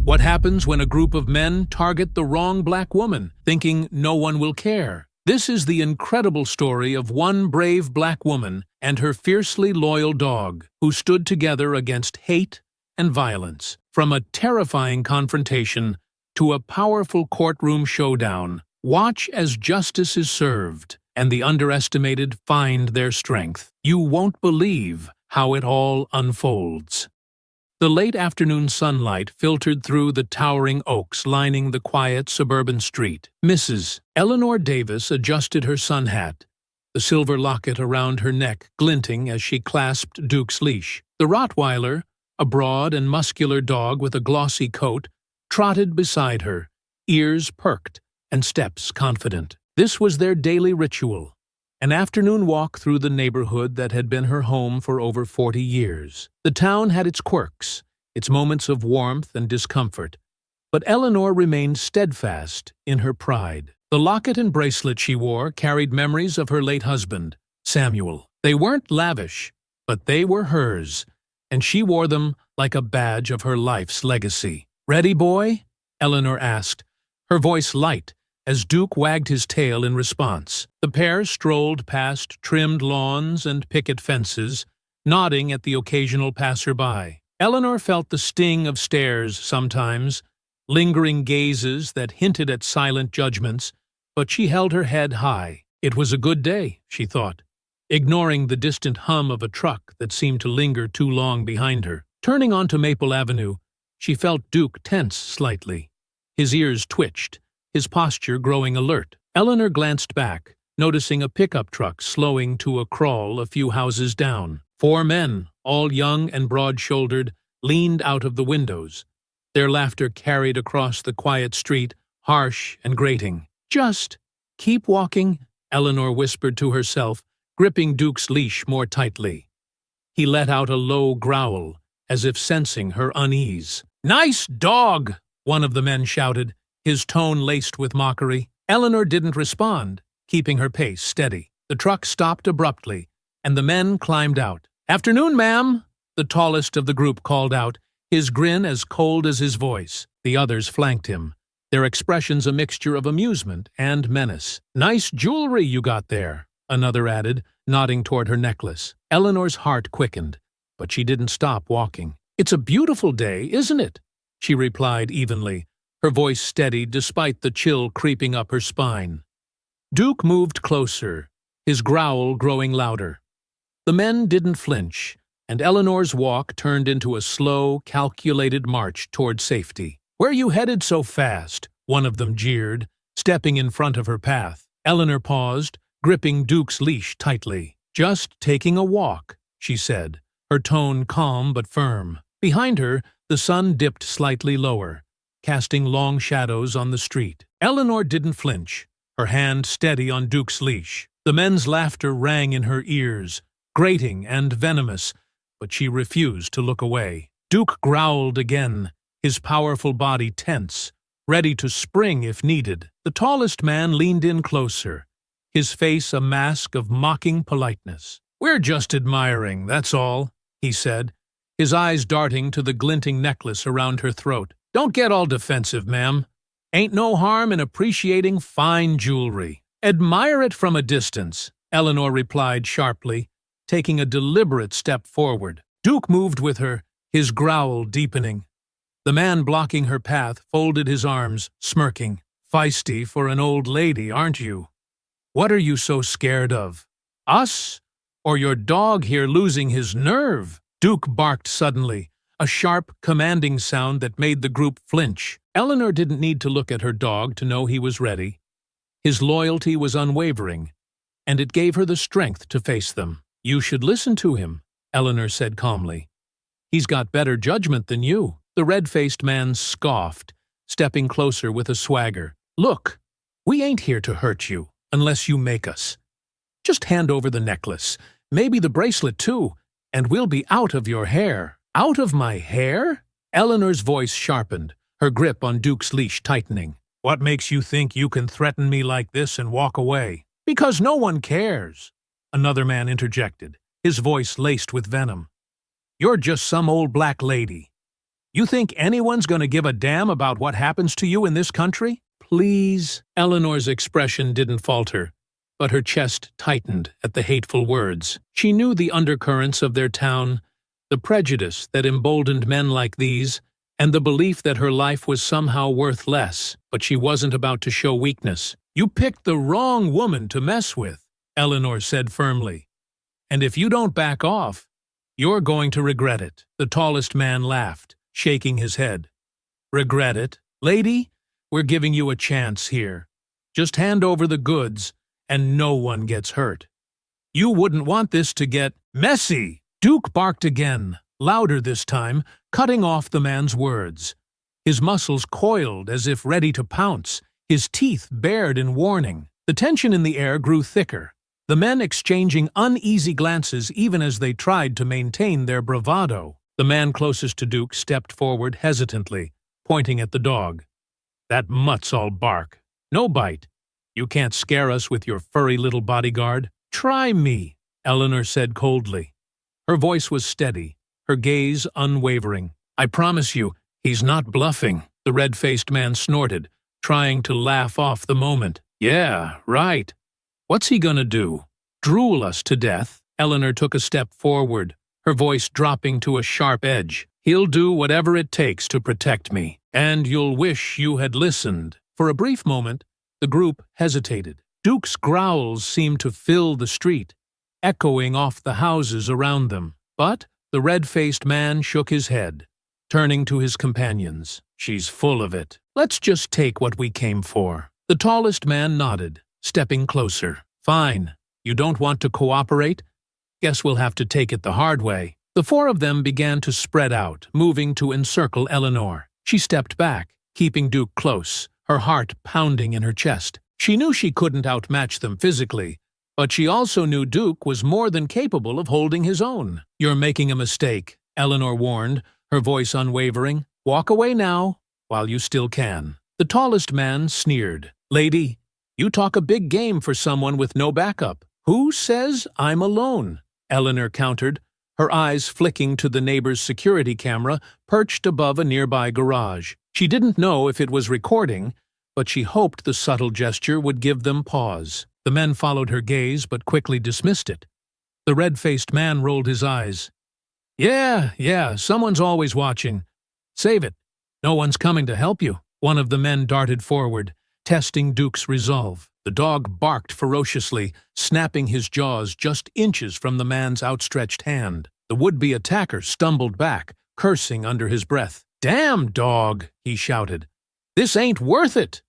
What happens when a group of men target the wrong black woman, thinking no one will care? This is the incredible story of one brave black woman and her fiercely loyal dog, who stood together against hate and violence. From a terrifying confrontation to a powerful courtroom showdown, watch as justice is served and the underestimated find their strength. You won't believe how it all unfolds. The late afternoon sunlight filtered through the towering oaks lining the quiet suburban street. Mrs. Eleanor Davis adjusted her sun hat, the silver locket around her neck glinting as she clasped Duke's leash. The Rottweiler, a broad and muscular dog with a glossy coat, trotted beside her, ears perked and steps confident. This was their daily ritual, an afternoon walk through the neighborhood that had been her home for over 40 years. The town had its quirks, its moments of warmth and discomfort, but Eleanor remained steadfast in her pride. The locket and bracelet she wore carried memories of her late husband, Samuel. They weren't lavish, but they were hers, and she wore them like a badge of her life's legacy. "Ready, boy?" Eleanor asked, her voice light as Duke wagged his tail in response. The pair strolled past trimmed lawns and picket fences, nodding at the occasional passerby. Eleanor felt the sting of stares sometimes, lingering gazes that hinted at silent judgments, but she held her head high. It was a good day, she thought, ignoring the distant hum of a truck that seemed to linger too long behind her. Turning onto Maple Avenue, she felt Duke tense slightly. His ears twitched, his posture growing alert. Eleanor glanced back, noticing a pickup truck slowing to a crawl a few houses down. 4 men, all young and broad-shouldered, leaned out of the windows. Their laughter carried across the quiet street, harsh and grating. "Just keep walking," Eleanor whispered to herself, gripping Duke's leash more tightly. He let out a low growl, as if sensing her unease. "Nice dog!" one of the men shouted, his tone laced with mockery. Eleanor didn't respond, keeping her pace steady. The truck stopped abruptly, and the men climbed out. "Afternoon, ma'am," the tallest of the group called out, his grin as cold as his voice. The others flanked him, their expressions a mixture of amusement and menace. "Nice jewelry you got there," another added, nodding toward her necklace. Eleanor's heart quickened, but she didn't stop walking. "It's a beautiful day, isn't it?" she replied evenly, her voice steady despite the chill creeping up her spine. Duke moved closer, his growl growing louder. The men didn't flinch, and Eleanor's walk turned into a slow, calculated march toward safety. "Where you headed so fast?" one of them jeered, stepping in front of her path. Eleanor paused, gripping Duke's leash tightly. "Just taking a walk," she said, her tone calm but firm. Behind her, the sun dipped slightly lower, casting long shadows on the street. Eleanor didn't flinch, her hand steady on Duke's leash. The men's laughter rang in her ears, grating and venomous, but she refused to look away. Duke growled again, his powerful body tense, ready to spring if needed. The tallest man leaned in closer, his face a mask of mocking politeness. "We're just admiring, that's all," he said, his eyes darting to the glinting necklace around her throat. "Don't get all defensive, ma'am. Ain't no harm in appreciating fine jewelry." "Admire it from a distance," Eleanor replied sharply, taking a deliberate step forward. Duke moved with her, his growl deepening. The man blocking her path folded his arms, smirking. "Feisty for an old lady, aren't you? What are you so scared of? Us? Or your dog here losing his nerve?" Duke barked suddenly, a sharp, commanding sound that made the group flinch. Eleanor didn't need to look at her dog to know he was ready. His loyalty was unwavering, and it gave her the strength to face them. "You should listen to him," Eleanor said calmly. "He's got better judgment than you." The red-faced man scoffed, stepping closer with a swagger. "Look, we ain't here to hurt you, unless you make us. Just hand over the necklace, maybe the bracelet too, and we'll be out of your hair." "Out of my hair?" Eleanor's voice sharpened, her grip on Duke's leash tightening. "What makes you think you can threaten me like this and walk away?" "Because no one cares," another man interjected, his voice laced with venom. "You're just some old black lady. You think anyone's going to give a damn about what happens to you in this country? Please. Eleanor's expression didn't falter, but her chest tightened at the hateful words. She knew the undercurrents of their town, the prejudice that emboldened men like these, and the belief that her life was somehow worth less, but she wasn't about to show weakness. You picked the wrong woman to mess with, Eleanor said firmly. And if you don't back off, you're going to regret it. The tallest man laughed, shaking his head. Regret it? Lady, we're giving you a chance here. Just hand over the goods, and no one gets hurt. You wouldn't want this to get messy. Duke barked again, louder this time, cutting off the man's words. His muscles coiled as if ready to pounce, his teeth bared in warning. The tension in the air grew thicker, the men exchanging uneasy glances even as they tried to maintain their bravado. The man closest to Duke stepped forward hesitantly, pointing at the dog. That mutt's all bark. No bite. You can't scare us with your furry little bodyguard. Try me, Eleanor said coldly. Her voice was steady, her gaze unwavering. I promise you, he's not bluffing, the red-faced man snorted, trying to laugh off the moment. Yeah, right. What's he gonna do? Drool us to death? Eleanor took a step forward, her voice dropping to a sharp edge. He'll do whatever it takes to protect me, and you'll wish you had listened. For a brief moment, the group hesitated. Duke's growls seemed to fill the street, echoing off the houses around them. But the red-faced man shook his head, turning to his companions. She's full of it. Let's just take what we came for. The tallest man nodded, stepping closer. Fine. You don't want to cooperate? Guess we'll have to take it the hard way. The four of them began to spread out, moving to encircle Eleanor. She stepped back, keeping Duke close, her heart pounding in her chest. She knew she couldn't outmatch them physically, but she also knew Duke was more than capable of holding his own. You're making a mistake, Eleanor warned, her voice unwavering. Walk away now, while you still can. The tallest man sneered. Lady, you talk a big game for someone with no backup. Who says I'm alone? Eleanor countered, her eyes flicking to the neighbor's security camera perched above a nearby garage. She didn't know if it was recording, but she hoped the subtle gesture would give them pause. The men followed her gaze but quickly dismissed it. The red-faced man rolled his eyes. Yeah, someone's always watching. Save it. No one's coming to help you. One of the men darted forward, testing Duke's resolve. The dog barked ferociously, snapping his jaws just inches from the man's outstretched hand. The would-be attacker stumbled back, cursing under his breath. Damn, dog, he shouted. This ain't worth it.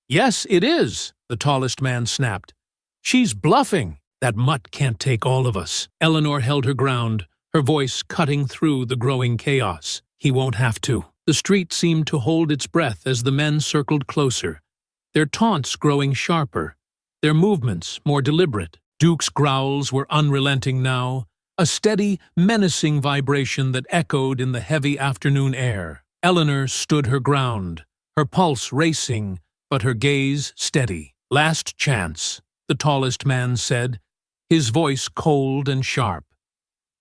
Yes, it is, the tallest man snapped. She's bluffing. That mutt can't take all of us. Eleanor held her ground, her voice cutting through the growing chaos. He won't have to. The street seemed to hold its breath as the men circled closer, their taunts growing sharper, their movements more deliberate. Duke's growls were unrelenting now, a steady, menacing vibration that echoed in the heavy afternoon air. Eleanor stood her ground, her pulse racing, but her gaze steady. Last chance, the tallest man said, his voice cold and sharp.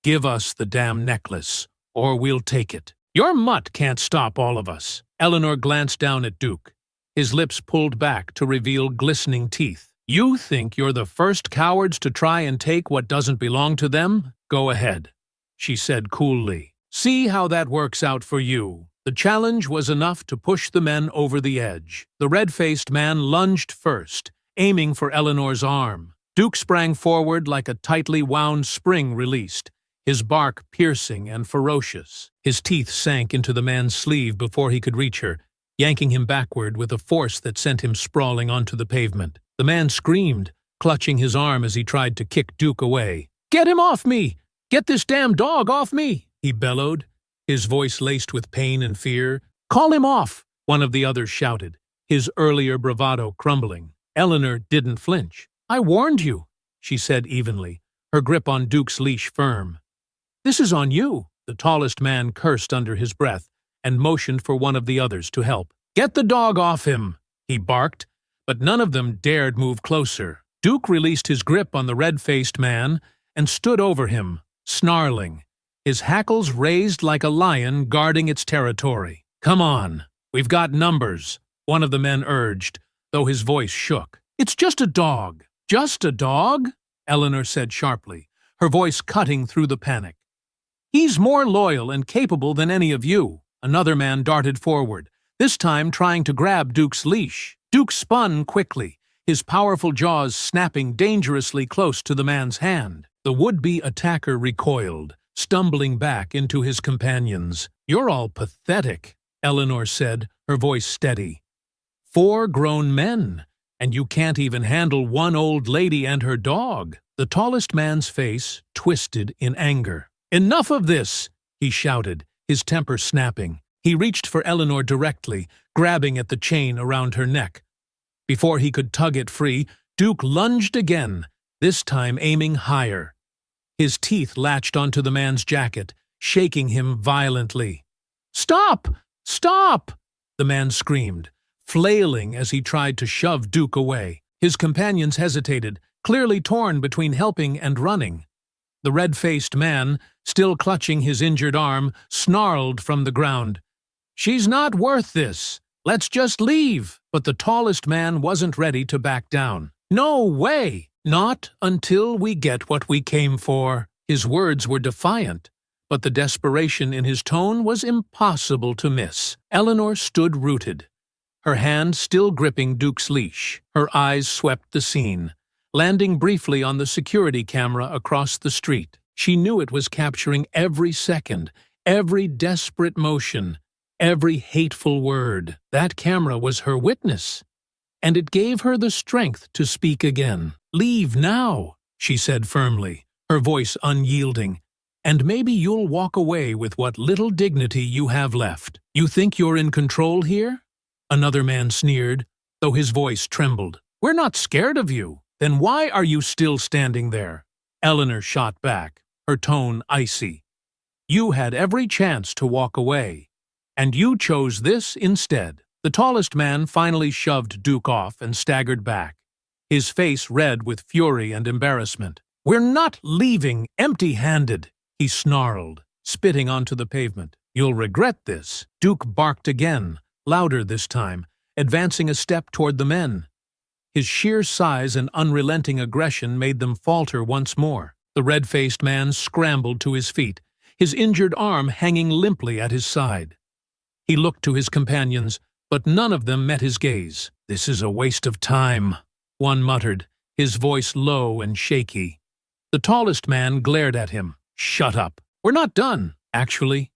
Give us the damn necklace, or we'll take it. Your mutt can't stop all of us. Eleanor glanced down at Duke, his lips pulled back to reveal glistening teeth. You think you're the first cowards to try and take what doesn't belong to them? Go ahead, she said coolly. See how that works out for you. The challenge was enough to push the men over the edge. The red-faced man lunged first, aiming for Eleanor's arm. Duke sprang forward like a tightly wound spring released, his bark piercing and ferocious. His teeth sank into the man's sleeve before he could reach her, yanking him backward with a force that sent him sprawling onto the pavement. The man screamed, clutching his arm as he tried to kick Duke away. Get him off me! Get this damn dog off me! He bellowed, his voice laced with pain and fear. Call him off! One of the others shouted, his earlier bravado crumbling. Eleanor didn't flinch. I warned you, she said evenly, her grip on Duke's leash firm. This is on you, the tallest man cursed under his breath and motioned for one of the others to help. Get the dog off him, he barked, but none of them dared move closer. Duke released his grip on the red-faced man and stood over him, snarling, his hackles raised like a lion guarding its territory. "Come on, we've got numbers," one of the men urged, though his voice shook. "It's just a dog." "Just a dog?" Eleanor said sharply, her voice cutting through the panic. "He's more loyal and capable than any of you." Another man darted forward, this time trying to grab Duke's leash. Duke spun quickly, his powerful jaws snapping dangerously close to the man's hand. The would-be attacker recoiled, stumbling back into his companions. "You're all pathetic," Eleanor said, her voice steady. "4 grown men, and you can't even handle one old lady and her dog." The tallest man's face twisted in anger. "Enough of this!" he shouted, his temper snapping. He reached for Eleanor directly, grabbing at the chain around her neck. Before he could tug it free, Duke lunged again, this time aiming higher. His teeth latched onto the man's jacket, shaking him violently. "Stop! Stop!" the man screamed, flailing as he tried to shove Duke away. His companions hesitated, clearly torn between helping and running. The red-faced man, still clutching his injured arm, snarled from the ground. "She's not worth this. Let's just leave." But the tallest man wasn't ready to back down. "No way! Not until we get what we came for." His words were defiant, but the desperation in his tone was impossible to miss. Eleanor stood rooted, her hand still gripping Duke's leash. Her eyes swept the scene, landing briefly on the security camera across the street. She knew it was capturing every second, every desperate motion, every hateful word. That camera was her witness, and it gave her the strength to speak again. "Leave now," she said firmly, her voice unyielding, "and maybe you'll walk away with what little dignity you have left." "You think you're in control here?" another man sneered, though his voice trembled. "We're not scared of you. Then why are you still standing there?" Eleanor shot back, her tone icy. "You had every chance to walk away, and you chose this instead." The tallest man finally shoved Duke off and staggered back, his face red with fury and embarrassment. "We're not leaving empty-handed," he snarled, spitting onto the pavement. "You'll regret this." Duke barked again, louder this time, advancing a step toward the men. His sheer size and unrelenting aggression made them falter once more. The red-faced man scrambled to his feet, his injured arm hanging limply at his side. He looked to his companions, but none of them met his gaze. "This is a waste of time," one muttered, his voice low and shaky. The tallest man glared at him. "Shut up. We're not done." "Actually,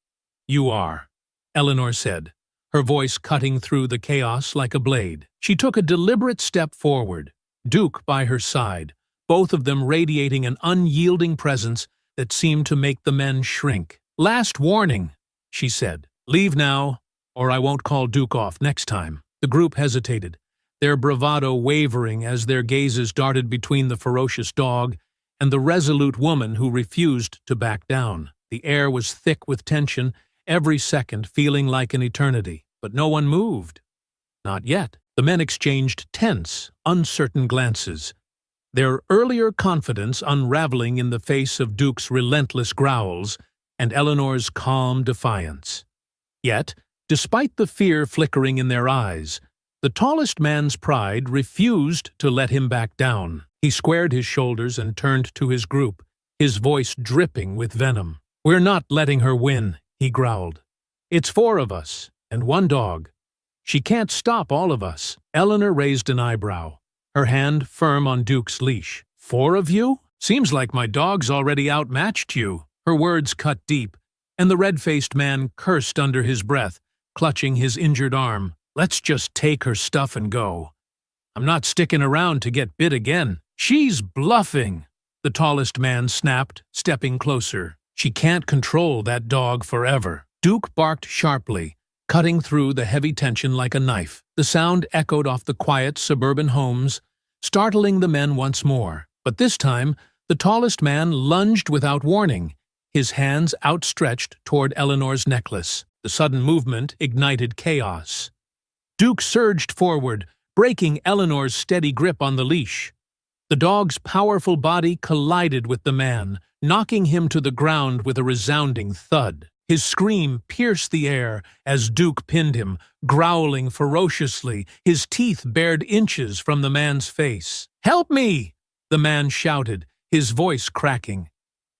you are," Eleanor said, her voice cutting through the chaos like a blade. She took a deliberate step forward, Duke by her side, both of them radiating an unyielding presence that seemed to make the men shrink. "Last warning," she said. "Leave now, or I won't call Duke off next time." The group hesitated, their bravado wavering as their gazes darted between the ferocious dog and the resolute woman who refused to back down. The air was thick with tension, every second feeling like an eternity, but no one moved. Not yet. The men exchanged tense, uncertain glances, their earlier confidence unraveling in the face of Duke's relentless growls and Eleanor's calm defiance. Yet, despite the fear flickering in their eyes, the tallest man's pride refused to let him back down. He squared his shoulders and turned to his group, his voice dripping with venom. "We're not letting her win," he growled. "It's 4 of us, and 1 dog. She can't stop all of us." Eleanor raised an eyebrow, her hand firm on Duke's leash. "4 of you? Seems like my dog's already outmatched you." Her words cut deep, and the red-faced man cursed under his breath, clutching his injured arm. "Let's just take her stuff and go. I'm not sticking around to get bit again." "She's bluffing," the tallest man snapped, stepping closer. "She can't control that dog forever." Duke barked sharply, cutting through the heavy tension like a knife. The sound echoed off the quiet suburban homes, startling the men once more. But this time, the tallest man lunged without warning, his hands outstretched toward Eleanor's necklace. The sudden movement ignited chaos. Duke surged forward, breaking Eleanor's steady grip on the leash. The dog's powerful body collided with the man, knocking him to the ground with a resounding thud. His scream pierced the air as Duke pinned him, growling ferociously, his teeth bared inches from the man's face. "Help me!" the man shouted, his voice cracking.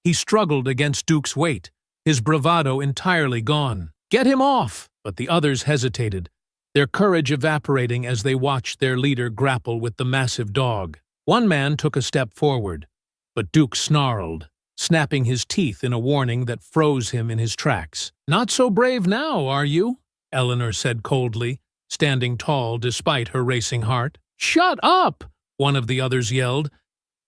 He struggled against Duke's weight, his bravado entirely gone. "Get him off!" But the others hesitated, their courage evaporating as they watched their leader grapple with the massive dog. One man took a step forward, but Duke snarled, snapping his teeth in a warning that froze him in his tracks. "Not so brave now, are you?" Eleanor said coldly, standing tall despite her racing heart. "Shut up!" one of the others yelled,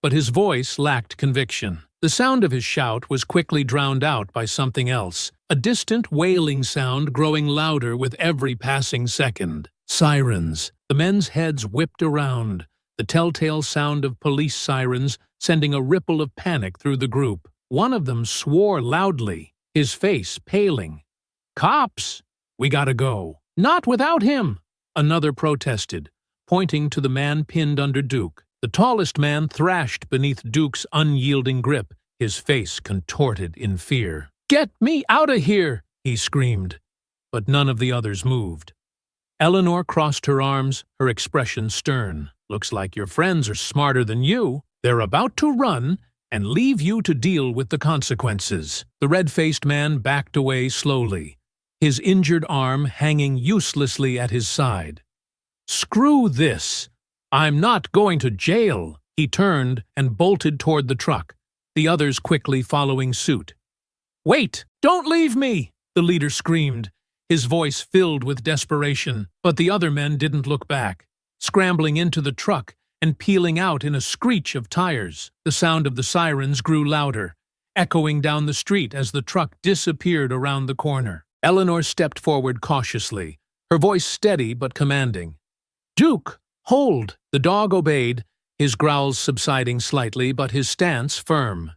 but his voice lacked conviction. The sound of his shout was quickly drowned out by something else, a distant wailing sound growing louder with every passing second. Sirens. The men's heads whipped around, the telltale sound of police sirens sending a ripple of panic through the group. One of them swore loudly, his face paling. "Cops! We gotta go." "Not without him!" another protested, pointing to the man pinned under Duke. The tallest man thrashed beneath Duke's unyielding grip, his face contorted in fear. "Get me out of here!" he screamed, but none of the others moved. Eleanor crossed her arms, her expression stern. "Looks like your friends are smarter than you. They're about to run and leave you to deal with the consequences." The red-faced man backed away slowly, his injured arm hanging uselessly at his side. "Screw this! I'm not going to jail!" He turned and bolted toward the truck, the others quickly following suit. "Wait! Don't leave me!" the leader screamed, his voice filled with desperation, but the other men didn't look back, scrambling into the truck and peeling out in a screech of tires. The sound of the sirens grew louder, echoing down the street as the truck disappeared around the corner. Eleanor stepped forward cautiously, her voice steady but commanding. "Duke, hold!" The dog obeyed, his growls subsiding slightly but his stance firm.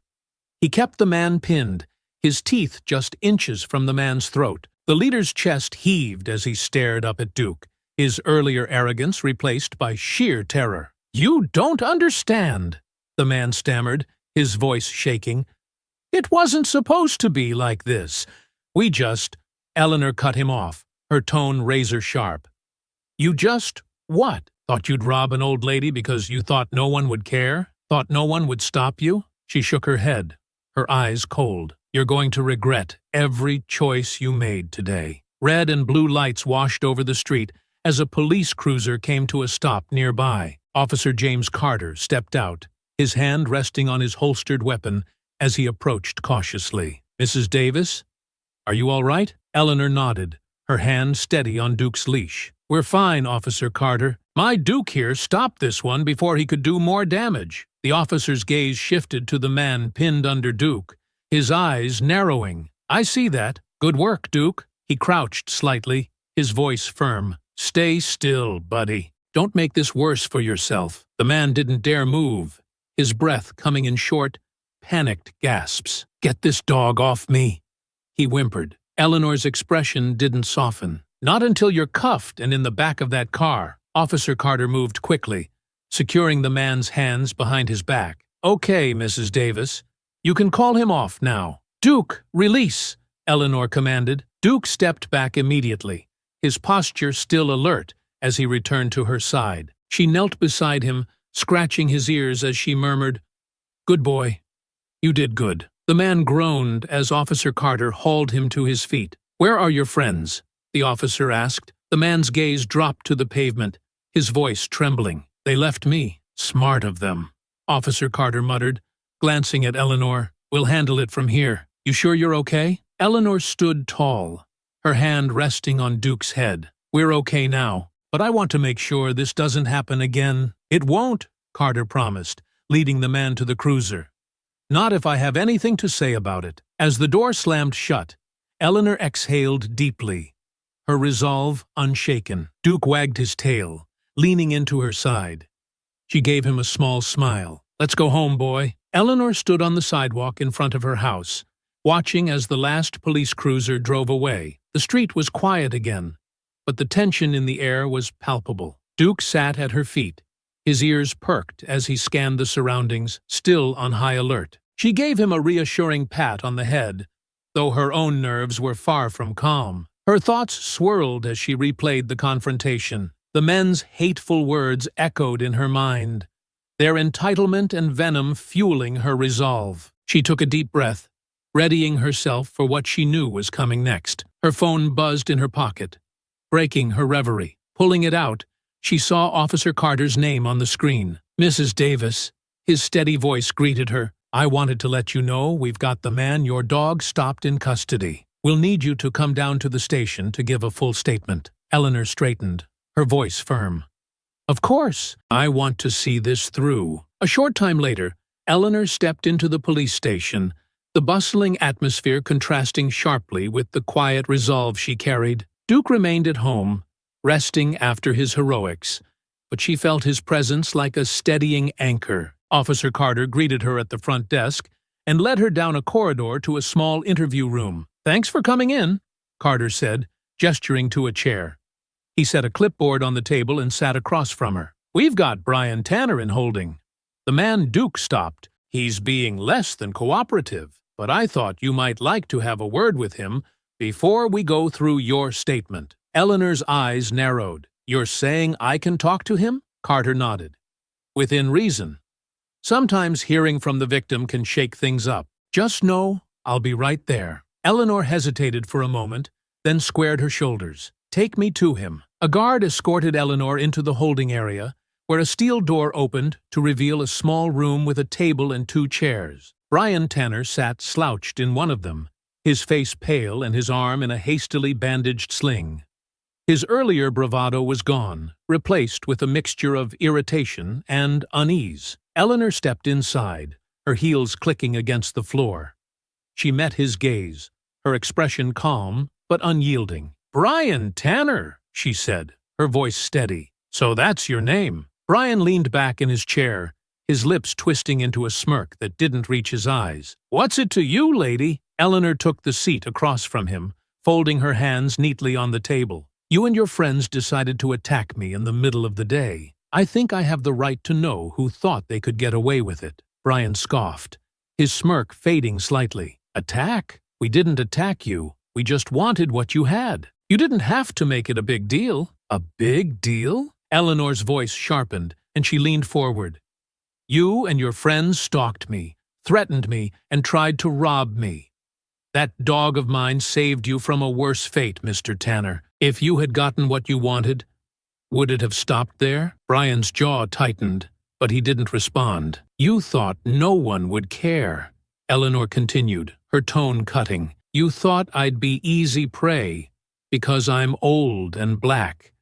He kept the man pinned, his teeth just inches from the man's throat. The leader's chest heaved as he stared up at Duke, his earlier arrogance replaced by sheer terror. "You don't understand," the man stammered, his voice shaking. "It wasn't supposed to be like this. We just—" Eleanor cut him off, her tone razor-sharp. "You just what? Thought you'd rob an old lady because you thought no one would care? Thought no one would stop you?" She shook her head, her eyes cold. "You're going to regret every choice you made today." Red and blue lights washed over the street as a police cruiser came to a stop nearby. Officer James Carter stepped out, his hand resting on his holstered weapon as he approached cautiously. "Mrs. Davis, are you all right?" Eleanor nodded, her hand steady on Duke's leash. "We're fine, Officer Carter. My Duke here stopped this one before he could do more damage." The officer's gaze shifted to the man pinned under Duke, his eyes narrowing. "I see that. Good work, Duke." He crouched slightly, his voice firm. "Stay still, buddy. Don't make this worse for yourself." The man didn't dare move, his breath coming in short, panicked gasps. "Get this dog off me," he whimpered. Eleanor's expression didn't soften. "Not until you're cuffed and in the back of that car." Officer Carter moved quickly, securing the man's hands behind his back. "Okay, Mrs. Davis. You can call him off now." "Duke, release," Eleanor commanded. Duke stepped back immediately, his posture still alert as he returned to her side. She knelt beside him, scratching his ears as she murmured, "Good boy. You did good." The man groaned as Officer Carter hauled him to his feet. "Where are your friends?" the officer asked. The man's gaze dropped to the pavement, his voice trembling. "They left me. Smart of them," Officer Carter muttered, glancing at Eleanor. "We'll handle it from here. You sure you're okay?" Eleanor stood tall, her hand resting on Duke's head. "We're okay now, but I want to make sure this doesn't happen again." "It won't," Carter promised, leading the man to the cruiser. "Not if I have anything to say about it." As the door slammed shut, Eleanor exhaled deeply, her resolve unshaken. Duke wagged his tail, leaning into her side. She gave him a small smile. "Let's go home, boy." Eleanor stood on the sidewalk in front of her house, watching as the last police cruiser drove away. The street was quiet again, but the tension in the air was palpable. Duke sat at her feet, His ears perked as he scanned the surroundings, still on high alert. She gave him a reassuring pat on the head, though her own nerves were far from calm. Her thoughts swirled as she replayed the confrontation. The men's hateful words echoed in her mind, their entitlement and venom fueling her resolve. She took a deep breath, readying herself for what she knew was coming next. Her phone buzzed in her pocket, breaking her reverie. Pulling it out, she saw Officer Carter's name on the screen. "Mrs. Davis," his steady voice greeted her. "I wanted to let you know we've got the man your dog stopped in custody. We'll need you to come down to the station to give a full statement." Eleanor straightened, her voice firm. "Of course, I want to see this through." A short time later, Eleanor stepped into the police station, the bustling atmosphere contrasting sharply with the quiet resolve she carried. Duke remained at home, resting after his heroics, but she felt his presence like a steadying anchor. Officer Carter greeted her at the front desk and led her down a corridor to a small interview room. "Thanks for coming in," Carter said, gesturing to a chair. He set a clipboard on the table and sat across from her. "We've got Brian Tanner in holding. The man Duke stopped. He's being less than cooperative, but I thought you might like to have a word with him before we go through your statement." Eleanor's eyes narrowed. "You're saying I can talk to him?" Carter nodded. "Within reason. Sometimes hearing from the victim can shake things up. Just know I'll be right there." Eleanor hesitated for a moment, then squared her shoulders. "Take me to him." A guard escorted Eleanor into the holding area, where a steel door opened to reveal a small room with a table and 2 chairs. Brian Tanner sat slouched in one of them, his face pale and his arm in a hastily bandaged sling. His earlier bravado was gone, replaced with a mixture of irritation and unease. Eleanor stepped inside, her heels clicking against the floor. She met his gaze, her expression calm but unyielding. "Brian Tanner," she said, her voice steady. "So that's your name." Brian leaned back in his chair, his lips twisting into a smirk that didn't reach his eyes. "What's it to you, lady?" Eleanor took the seat across from him, folding her hands neatly on the table. "You and your friends decided to attack me in the middle of the day. I think I have the right to know who thought they could get away with it." Brian scoffed, his smirk fading slightly. "Attack? We didn't attack you. We just wanted what you had. You didn't have to make it a big deal." "A big deal?" Eleanor's voice sharpened, and she leaned forward. "You and your friends stalked me, threatened me, and tried to rob me. That dog of mine saved you from a worse fate, Mr. Tanner. If you had gotten what you wanted, would it have stopped there?" Brian's jaw tightened, but he didn't respond. "You thought no one would care," Eleanor continued, her tone cutting. "You thought I'd be easy prey, because I'm old and black,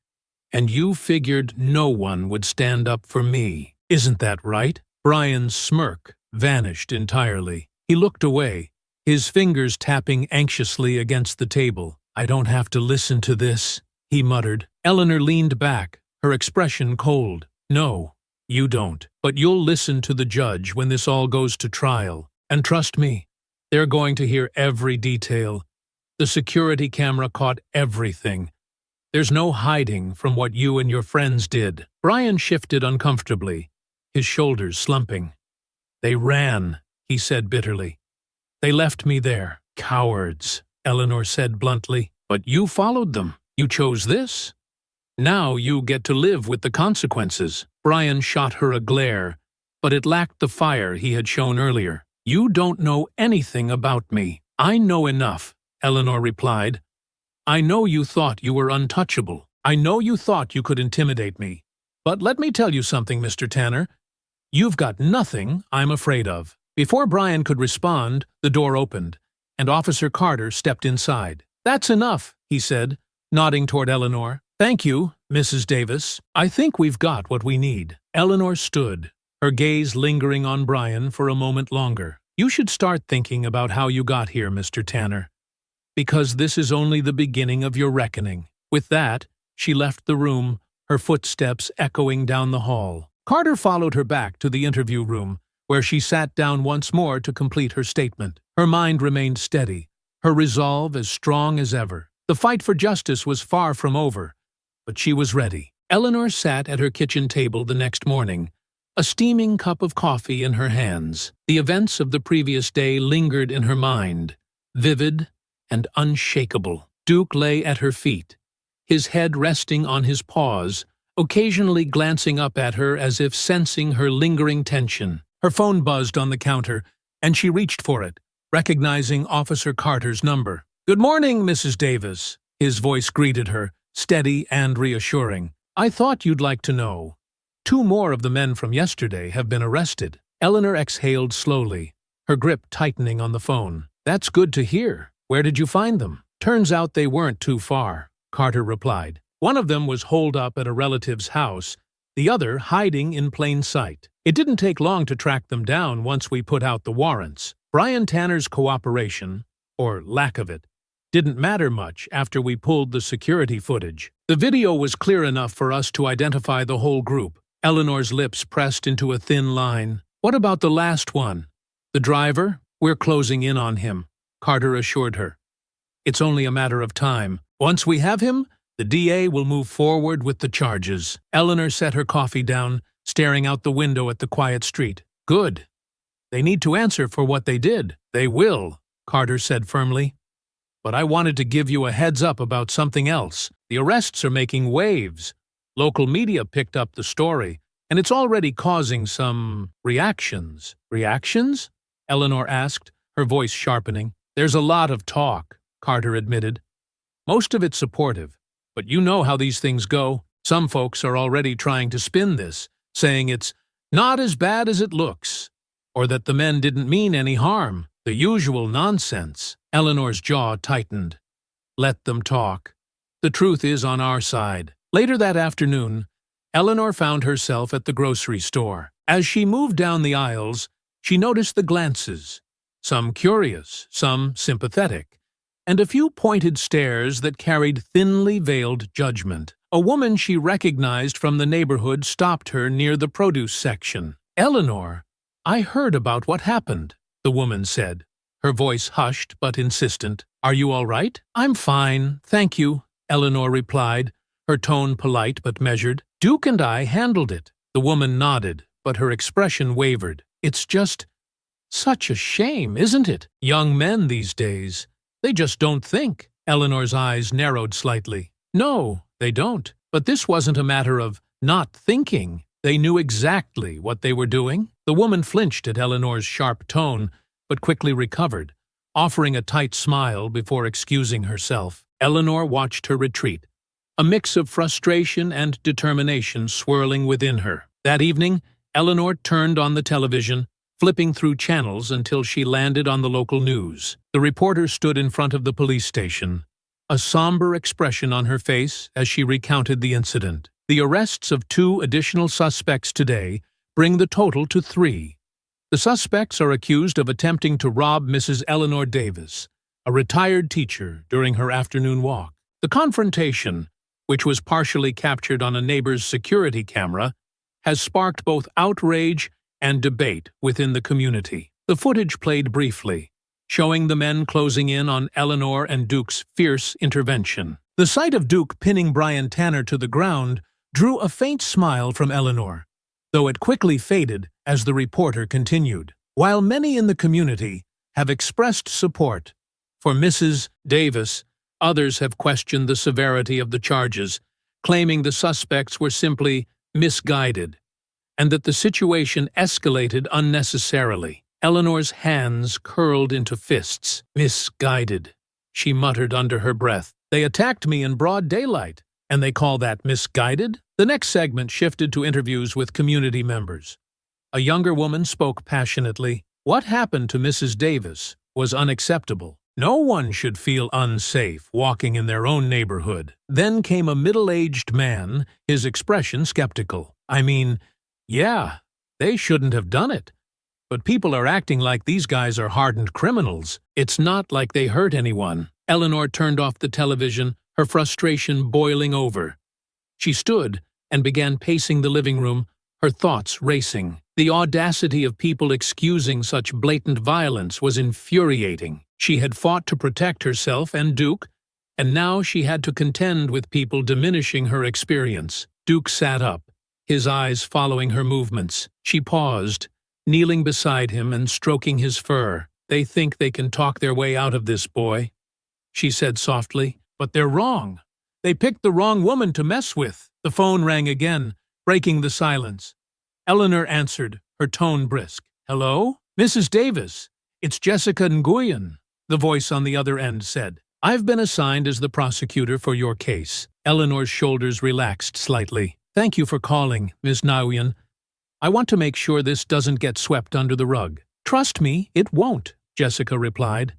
and you figured no one would stand up for me. Isn't that right?" Brian's smirk vanished entirely. He looked away, his fingers tapping anxiously against the table. "I don't have to listen to this," he muttered. Eleanor leaned back, her expression cold. "No, you don't. But you'll listen to the judge when this all goes to trial. And trust me, they're going to hear every detail. The security camera caught everything. There's no hiding from what you and your friends did." Brian shifted uncomfortably, his shoulders slumping. "They ran," he said bitterly. "They left me there." "Cowards," Eleanor said bluntly. "But you followed them. You chose this. Now you get to live with the consequences." Brian shot her a glare, but it lacked the fire he had shown earlier. "You don't know anything about me." "I know enough," Eleanor replied. "I know you thought you were untouchable. I know you thought you could intimidate me. But let me tell you something, Mr. Tanner. You've got nothing I'm afraid of." Before Brian could respond, the door opened, and Officer Carter stepped inside. "That's enough," he said, nodding toward Eleanor. "Thank you, Mrs. Davis. I think we've got what we need." Eleanor stood, her gaze lingering on Brian for a moment longer. "You should start thinking about how you got here, Mr. Tanner, because this is only the beginning of your reckoning." With that, she left the room, her footsteps echoing down the hall. Carter followed her back to the interview room, where she sat down once more to complete her statement. Her mind remained steady, her resolve as strong as ever. The fight for justice was far from over, but she was ready. Eleanor sat at her kitchen table the next morning, a steaming cup of coffee in her hands. The events of the previous day lingered in her mind, vivid and unshakable. Duke lay at her feet, his head resting on his paws, occasionally glancing up at her as if sensing her lingering tension. Her phone buzzed on the counter, and she reached for it, recognizing Officer Carter's number. "Good morning, Mrs. Davis," his voice greeted her, steady and reassuring. "I thought you'd like to know. 2 more of the men from yesterday have been arrested." Eleanor exhaled slowly, her grip tightening on the phone. "That's good to hear. Where did you find them?" "Turns out they weren't too far," Carter replied. "One of them was holed up at a relative's house, the other hiding in plain sight. It didn't take long to track them down once we put out the warrants. Brian Tanner's cooperation, or lack of it, didn't matter much after we pulled the security footage. The video was clear enough for us to identify the whole group." Eleanor's lips pressed into a thin line. "What about the last one? The driver? We're closing in on him," Carter assured her. "It's only a matter of time. Once we have him, the DA will move forward with the charges." Eleanor set her coffee down, staring out the window at the quiet street. "Good. They need to answer for what they did." "They will," Carter said firmly. "But I wanted to give you a heads up about something else. The arrests are making waves. Local media picked up the story, and it's already causing some reactions." "Reactions?" Eleanor asked, her voice sharpening. "There's a lot of talk," Carter admitted. "Most of it's supportive, but you know how these things go. Some folks are already trying to spin this, saying it's not as bad as it looks, or that the men didn't mean any harm. The usual nonsense." Eleanor's jaw tightened. "Let them talk. The truth is on our side." Later that afternoon, Eleanor found herself at the grocery store. As she moved down the aisles, she noticed the glances, some curious, some sympathetic, and a few pointed stares that carried thinly veiled judgment. A woman she recognized from the neighborhood stopped her near the produce section. "Eleanor, I heard about what happened," the woman said, her voice hushed but insistent. "Are you all right?" "I'm fine, thank you," Eleanor replied, her tone polite but measured. "Duke and I handled it." The woman nodded, but her expression wavered. "It's just such a shame, isn't it? Young men these days, they just don't think." Eleanor's eyes narrowed slightly. "No, they don't. But this wasn't a matter of not thinking. They knew exactly what they were doing." The woman flinched at Eleanor's sharp tone, but quickly recovered, offering a tight smile before excusing herself. Eleanor watched her retreat, a mix of frustration and determination swirling within her. That evening, Eleanor turned on the television, flipping through channels until she landed on the local news. The reporter stood in front of the police station, a somber expression on her face as she recounted the incident. "The arrests of 2 additional suspects today bring the total to 3. The suspects are accused of attempting to rob Mrs. Eleanor Davis, a retired teacher, during her afternoon walk. The confrontation, which was partially captured on a neighbor's security camera, has sparked both outrage and debate within the community." The footage played briefly, showing the men closing in on Eleanor and Duke's fierce intervention. The sight of Duke pinning Brian Tanner to the ground drew a faint smile from Eleanor, though it quickly faded as the reporter continued. "While many in the community have expressed support for Mrs. Davis, others have questioned the severity of the charges, claiming the suspects were simply misguided, and that the situation escalated unnecessarily." Eleanor's hands curled into fists. "Misguided," she muttered under her breath. "They attacked me in broad daylight, and they call that misguided?" The next segment shifted to interviews with community members. A younger woman spoke passionately. "What happened to Mrs. Davis was unacceptable. No one should feel unsafe walking in their own neighborhood." Then came a middle-aged man, his expression skeptical. "I mean, yeah, they shouldn't have done it. But people are acting like these guys are hardened criminals. It's not like they hurt anyone." Eleanor turned off the television, her frustration boiling over. She stood and began pacing the living room, her thoughts racing. The audacity of people excusing such blatant violence was infuriating. She had fought to protect herself and Duke, and now she had to contend with people diminishing her experience. Duke sat up, his eyes following her movements. She paused, kneeling beside him and stroking his fur. "They think they can talk their way out of this, boy," she said softly. "But they're wrong. They picked the wrong woman to mess with." The phone rang again, breaking the silence. Eleanor answered, her tone brisk. "Hello? Mrs. Davis, it's Jessica Nguyen," the voice on the other end said. "I've been assigned as the prosecutor for your case." Eleanor's shoulders relaxed slightly. "Thank you for calling, Ms. Nguyen. I want to make sure this doesn't get swept under the rug." "Trust me, it won't," Jessica replied.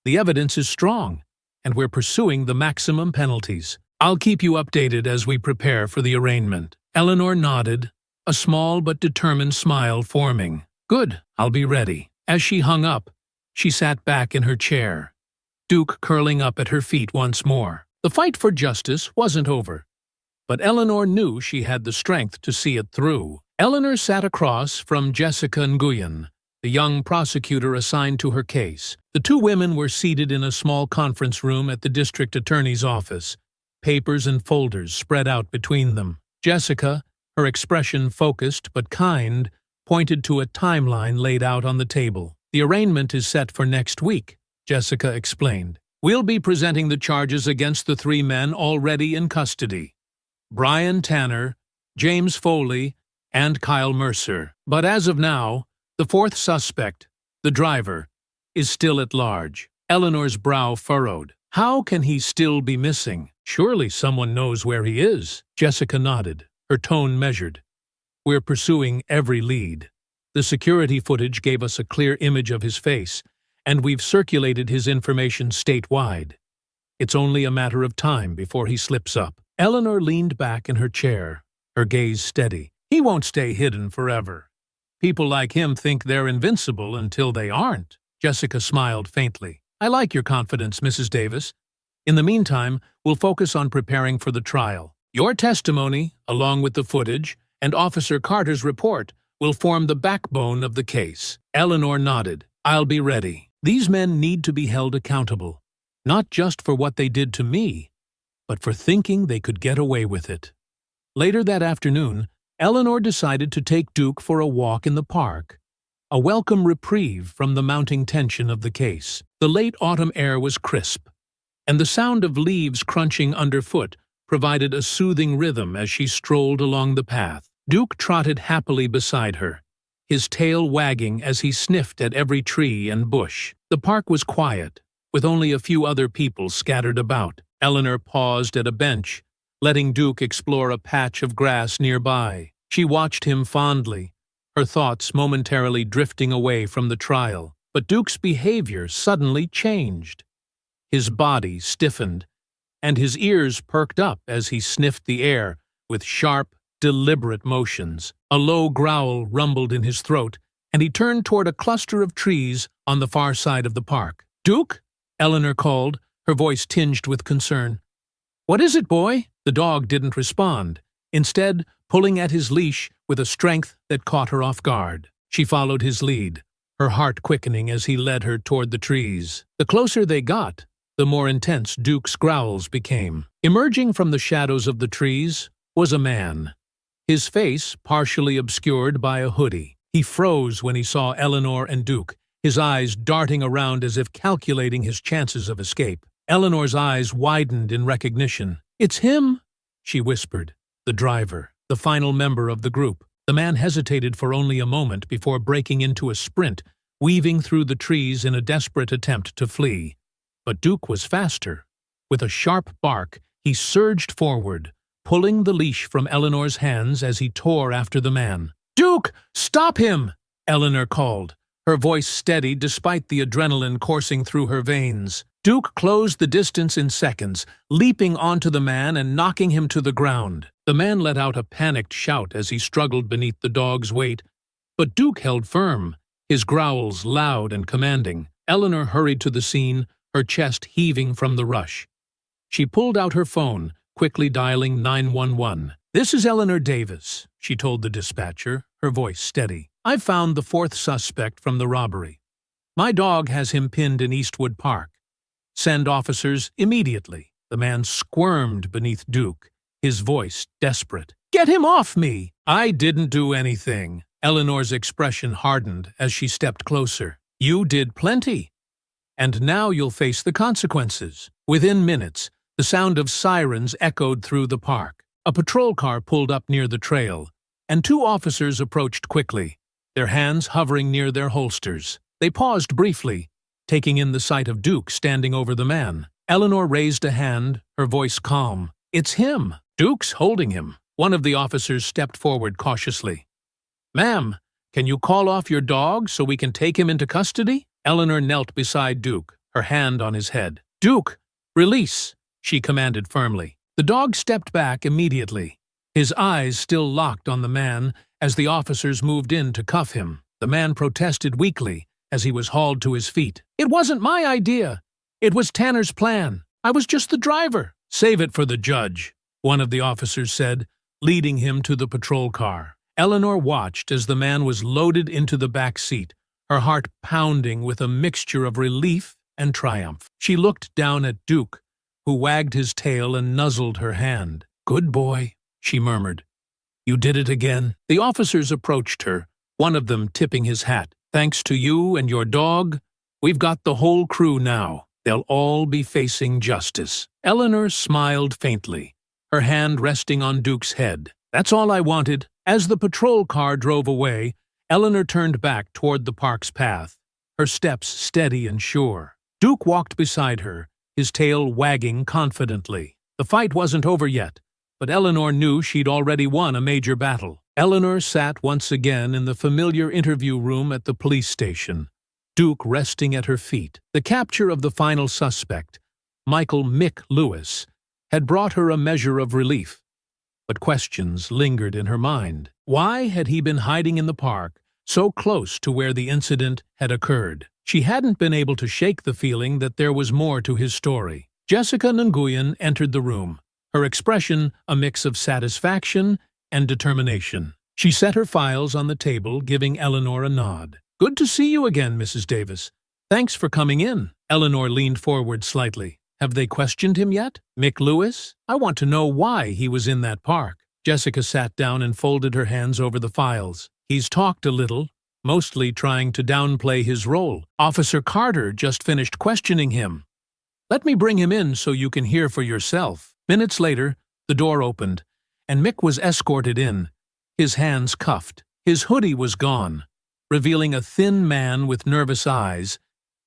"The evidence is strong, and we're pursuing the maximum penalties. I'll keep you updated as we prepare for the arraignment." Eleanor nodded, a small but determined smile forming. "Good, I'll be ready." As she hung up, she sat back in her chair, Duke curling up at her feet once more. The fight for justice wasn't over, but Eleanor knew she had the strength to see it through. Eleanor sat across from Jessica Nguyen, the young prosecutor assigned to her case. The two women were seated in a small conference room at the district attorney's office, papers and folders spread out between them. Jessica, her expression focused but kind, pointed to a timeline laid out on the table. "The arraignment is set for next week," Jessica explained. "We'll be presenting the charges against the three men already in custody: Brian Tanner, James Foley, and Kyle Mercer. But as of now, the fourth suspect, the driver, is still at large." Eleanor's brow furrowed. "How can he still be missing? Surely someone knows where he is." Jessica nodded, her tone measured. "We're pursuing every lead. The security footage gave us a clear image of his face, and we've circulated his information statewide. It's only a matter of time before he slips up." Eleanor leaned back in her chair, her gaze steady. "He won't stay hidden forever. People like him think they're invincible until they aren't." Jessica smiled faintly. "I like your confidence, Mrs. Davis. In the meantime, we'll focus on preparing for the trial. Your testimony, along with the footage, and Officer Carter's report, will form the backbone of the case." Eleanor nodded. "I'll be ready. These men need to be held accountable, not just for what they did to me, but for thinking they could get away with it." Later that afternoon, Eleanor decided to take Duke for a walk in the park, a welcome reprieve from the mounting tension of the case. The late autumn air was crisp, and the sound of leaves crunching underfoot provided a soothing rhythm as she strolled along the path. Duke trotted happily beside her, his tail wagging as he sniffed at every tree and bush. The park was quiet, with only a few other people scattered about. Eleanor paused at a bench, letting Duke explore a patch of grass nearby. She watched him fondly, her thoughts momentarily drifting away from the trial. But Duke's behavior suddenly changed. His body stiffened, and his ears perked up as he sniffed the air with sharp, deliberate motions. A low growl rumbled in his throat, and he turned toward a cluster of trees on the far side of the park. "Duke?" Eleanor called, her voice tinged with concern. "What is it, boy?" The dog didn't respond, instead pulling at his leash with a strength that caught her off guard. She followed his lead, her heart quickening as he led her toward the trees. The closer they got, the more intense Duke's growls became. Emerging from the shadows of the trees was a man, his face partially obscured by a hoodie. He froze when he saw Eleanor and Duke, his eyes darting around as if calculating his chances of escape. Eleanor's eyes widened in recognition. "It's him," she whispered. "The driver, the final member of the group." The man hesitated for only a moment before breaking into a sprint, weaving through the trees in a desperate attempt to flee. But Duke was faster. With a sharp bark, he surged forward, pulling the leash from Eleanor's hands as he tore after the man. "Duke, stop him!" Eleanor called, her voice steady despite the adrenaline coursing through her veins. Duke closed the distance in seconds, leaping onto the man and knocking him to the ground. The man let out a panicked shout as he struggled beneath the dog's weight, but Duke held firm, his growls loud and commanding. Eleanor hurried to the scene, her chest heaving from the rush. She pulled out her phone, quickly dialing 911. "This is Eleanor Davis," she told the dispatcher, her voice steady. "I've found the fourth suspect from the robbery. My dog has him pinned in Eastwood Park. Send officers immediately." The man squirmed beneath Duke, his voice desperate. "Get him off me!" "I didn't do anything." Eleanor's expression hardened as she stepped closer. "You did plenty. And now you'll face the consequences." Within minutes, the sound of sirens echoed through the park. A patrol car pulled up near the trail, and two officers approached quickly, their hands hovering near their holsters. They paused briefly, taking in the sight of Duke standing over the man. Eleanor raised a hand, her voice calm. "It's him. Duke's holding him." One of the officers stepped forward cautiously. "Ma'am, can you call off your dog so we can take him into custody?" Eleanor knelt beside Duke, her hand on his head. "Duke, release," she commanded firmly. The dog stepped back immediately, his eyes still locked on the man as the officers moved in to cuff him. The man protested weakly as he was hauled to his feet. "It wasn't my idea. It was Tanner's plan. I was just the driver." "Save it for the judge," one of the officers said, leading him to the patrol car. Eleanor watched as the man was loaded into the back seat, her heart pounding with a mixture of relief and triumph. She looked down at Duke, who wagged his tail and nuzzled her hand. "Good boy," she murmured. "You did it again." The officers approached her, one of them tipping his hat. "Thanks to you and your dog, we've got the whole crew now. They'll all be facing justice." Eleanor smiled faintly, her hand resting on Duke's head. "That's all I wanted." As the patrol car drove away, Eleanor turned back toward the park's path, her steps steady and sure. Duke walked beside her, his tail wagging confidently. The fight wasn't over yet, but Eleanor knew she'd already won a major battle. Eleanor sat once again in the familiar interview room at the police station, Duke resting at her feet. The capture of the final suspect, Michael "Mick" Lewis, had brought her a measure of relief, but questions lingered in her mind. Why had he been hiding in the park, so close to where the incident had occurred? She hadn't been able to shake the feeling that there was more to his story. Jessica Nguyen entered the room, her expression a mix of satisfaction and determination. She set her files on the table, giving Eleanor a nod. "Good to see you again, Mrs. Davis. Thanks for coming in." Eleanor leaned forward slightly. "Have they questioned him yet? Mick Lewis? I want to know why he was in that park." Jessica sat down and folded her hands over the files. "He's talked a little, mostly trying to downplay his role. Officer Carter just finished questioning him. Let me bring him in so you can hear for yourself." Minutes later, the door opened, and Mick was escorted in, his hands cuffed. His hoodie was gone, revealing a thin man with nervous eyes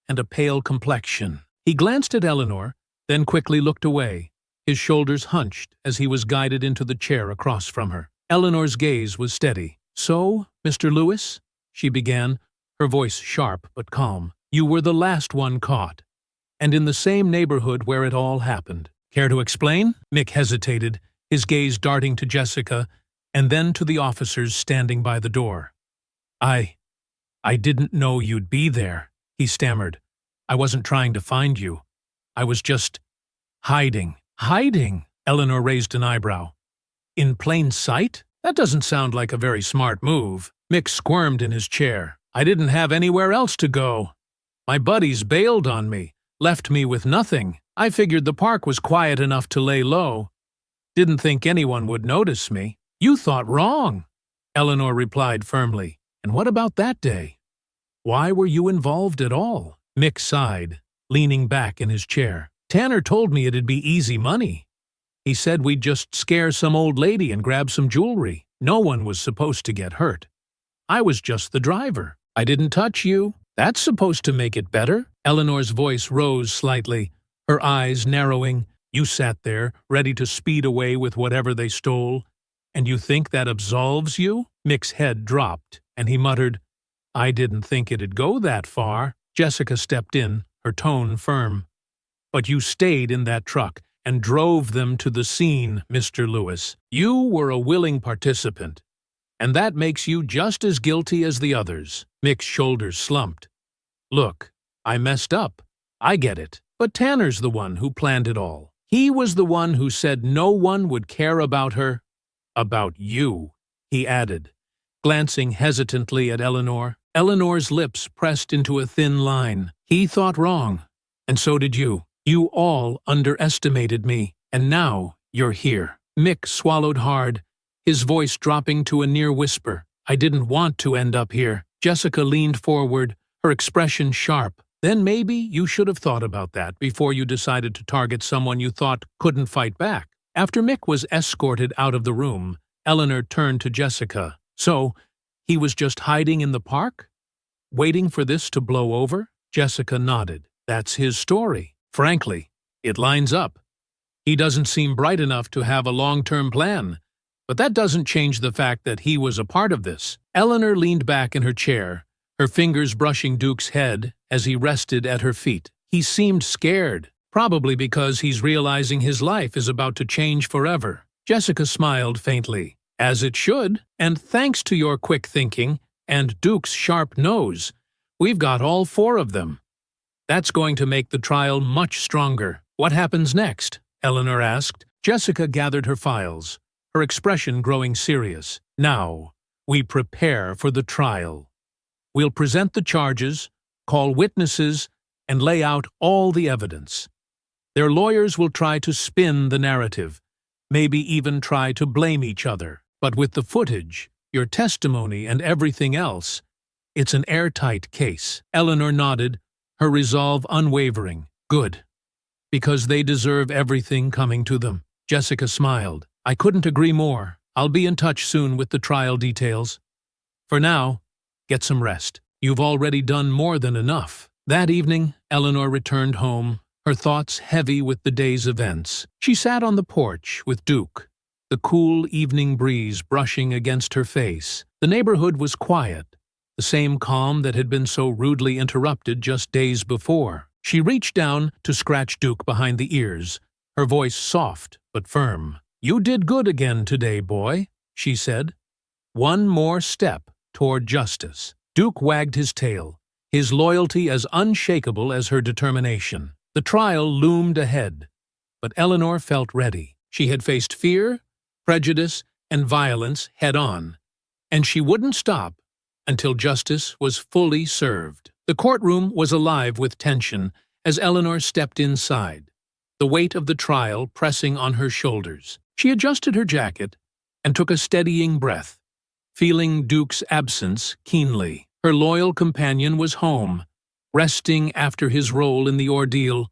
and a pale complexion. He glanced at Eleanor, then quickly looked away, his shoulders hunched as he was guided into the chair across from her. Eleanor's gaze was steady. "So, Mr. Lewis," she began, her voice sharp but calm, "you were the last one caught, and in the same neighborhood where it all happened. Care to explain?" Mick hesitated, his gaze darting to Jessica and then to the officers standing by the door. I didn't know you'd be there," he stammered. "I wasn't trying to find you. I was just hiding." "Hiding?" Eleanor raised an eyebrow. "In plain sight? That doesn't sound like a very smart move." Mick squirmed in his chair. "I didn't have anywhere else to go. My buddies bailed on me, left me with nothing. I figured the park was quiet enough to lay low. Didn't think anyone would notice me." "You thought wrong," Eleanor replied firmly. "And what about that day? Why were you involved at all?" Mick sighed, leaning back in his chair. "Tanner told me it'd be easy money. He said we'd just scare some old lady and grab some jewelry. No one was supposed to get hurt. I was just the driver. I didn't touch you. That's supposed to make it better." Eleanor's voice rose slightly, her eyes narrowing. "You sat there, ready to speed away with whatever they stole, and you think that absolves you?" Mick's head dropped, and he muttered, "I didn't think it'd go that far." Jessica stepped in, her tone firm. "But you stayed in that truck and drove them to the scene, Mr. Lewis. You were a willing participant, and that makes you just as guilty as the others." Mick's shoulders slumped. "Look, I messed up. I get it. But Tanner's the one who planned it all. He was the one who said no one would care about her. About you," he added, glancing hesitantly at Eleanor. Eleanor's lips pressed into a thin line. "He thought wrong, and so did you. You all underestimated me, and now you're here." Mick swallowed hard, his voice dropping to a near whisper. I didn't want to end up here. Jessica leaned forward, her expression sharp. Then maybe you should have thought about that before you decided to target someone you thought couldn't fight back. After Mick was escorted out of the room, Eleanor turned to Jessica. So, he was just hiding in the park? Waiting for this to blow over? Jessica nodded. That's his story. Frankly, it lines up. He doesn't seem bright enough to have a long-term plan, but that doesn't change the fact that he was a part of this. Eleanor leaned back in her chair, her fingers brushing Duke's head as he rested at her feet. He seemed scared, probably because he's realizing his life is about to change forever. Jessica smiled faintly. As it should, and thanks to your quick thinking and Duke's sharp nose, we've got all four of them. That's going to make the trial much stronger. What happens next? Eleanor asked. Jessica gathered her files, her expression growing serious. Now, we prepare for the trial. We'll present the charges, call witnesses, and lay out all the evidence. Their lawyers will try to spin the narrative, maybe even try to blame each other. But with the footage, your testimony, and everything else, it's an airtight case. Eleanor nodded, her resolve unwavering. Good. Because they deserve everything coming to them. Jessica smiled. I couldn't agree more. I'll be in touch soon with the trial details. For now, get some rest. You've already done more than enough. That evening, Eleanor returned home, her thoughts heavy with the day's events. She sat on the porch with Duke, the cool evening breeze brushing against her face. The neighborhood was quiet, the same calm that had been so rudely interrupted just days before. She reached down to scratch Duke behind the ears, her voice soft but firm. You did good again today, boy, she said. One more step toward justice. Duke wagged his tail, his loyalty as unshakable as her determination. The trial loomed ahead, but Eleanor felt ready. She had faced fear, prejudice, and violence head-on, and she wouldn't stop until justice was fully served. The courtroom was alive with tension as Eleanor stepped inside, the weight of the trial pressing on her shoulders. She adjusted her jacket and took a steadying breath, feeling Duke's absence keenly. Her loyal companion was home, resting after his role in the ordeal,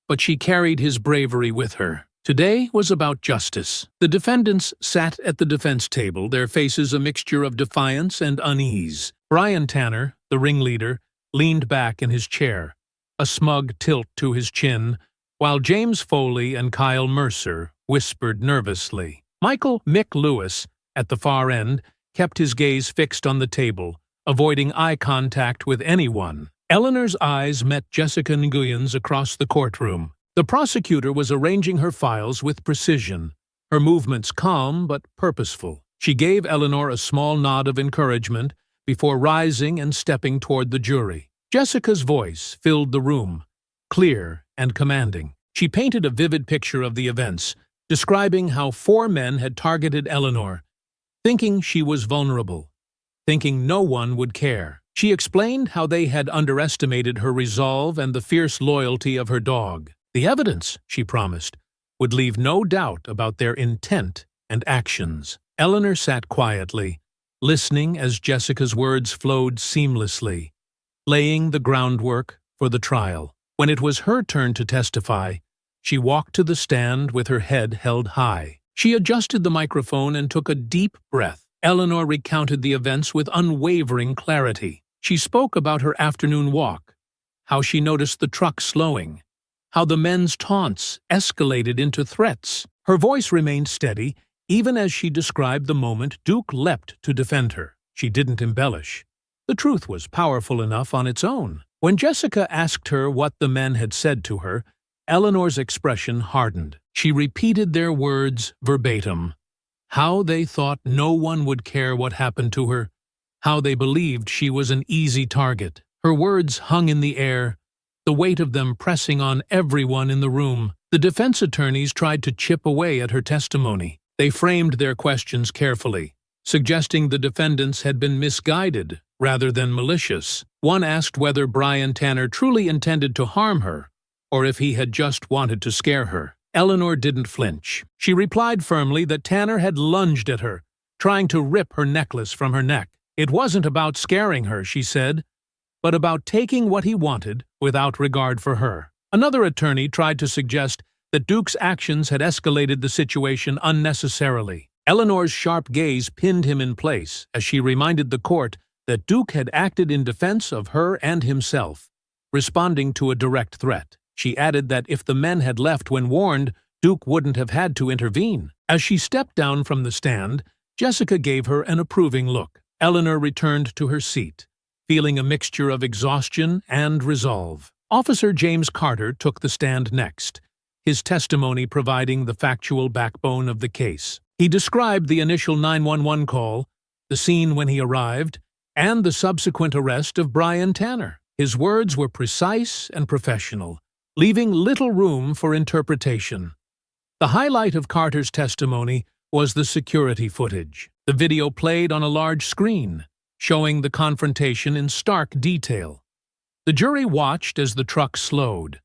but she carried his bravery with her. Today was about justice. The defendants sat at the defense table, their faces a mixture of defiance and unease. Brian Tanner, the ringleader, leaned back in his chair, a smug tilt to his chin, while James Foley and Kyle Mercer whispered nervously. Michael Mick Lewis, at the far end, kept his gaze fixed on the table, avoiding eye contact with anyone. Eleanor's eyes met Jessica Nguyens across the courtroom. The prosecutor was arranging her files with precision, her movements calm but purposeful. She gave Eleanor a small nod of encouragement before rising and stepping toward the jury. Jessica's voice filled the room, clear and commanding. She painted a vivid picture of the events, describing how four men had targeted Eleanor, thinking she was vulnerable, thinking no one would care. She explained how they had underestimated her resolve and the fierce loyalty of her dog. The evidence, she promised, would leave no doubt about their intent and actions. Eleanor sat quietly, listening as Jessica's words flowed seamlessly, laying the groundwork for the trial. When it was her turn to testify, she walked to the stand with her head held high. She adjusted the microphone and took a deep breath. Eleanor recounted the events with unwavering clarity. She spoke about her afternoon walk, how she noticed the truck slowing, how the men's taunts escalated into threats. Her voice remained steady, even as she described the moment Duke leapt to defend her. She didn't embellish. The truth was powerful enough on its own. When Jessica asked her what the men had said to her, Eleanor's expression hardened. She repeated their words verbatim. How they thought no one would care what happened to her, how they believed she was an easy target. Her words hung in the air, the weight of them pressing on everyone in the room. The defense attorneys tried to chip away at her testimony. They framed their questions carefully, suggesting the defendants had been misguided rather than malicious. One asked whether Brian Tanner truly intended to harm her, or if he had just wanted to scare her. Eleanor didn't flinch. She replied firmly that Tanner had lunged at her, trying to rip her necklace from her neck. It wasn't about scaring her, she said, but about taking what he wanted without regard for her. Another attorney tried to suggest that Duke's actions had escalated the situation unnecessarily. Eleanor's sharp gaze pinned him in place as she reminded the court that Duke had acted in defense of her and himself, responding to a direct threat. She added that if the men had left when warned, Duke wouldn't have had to intervene. As she stepped down from the stand, Jessica gave her an approving look. Eleanor returned to her seat, feeling a mixture of exhaustion and resolve. Officer James Carter took the stand next, his testimony providing the factual backbone of the case. He described the initial 911 call, the scene when he arrived, and the subsequent arrest of Brian Tanner. His words were precise and professional, leaving little room for interpretation. The highlight of Carter's testimony was the security footage. The video played on a large screen, showing the confrontation in stark detail. The jury watched as the truck slowed.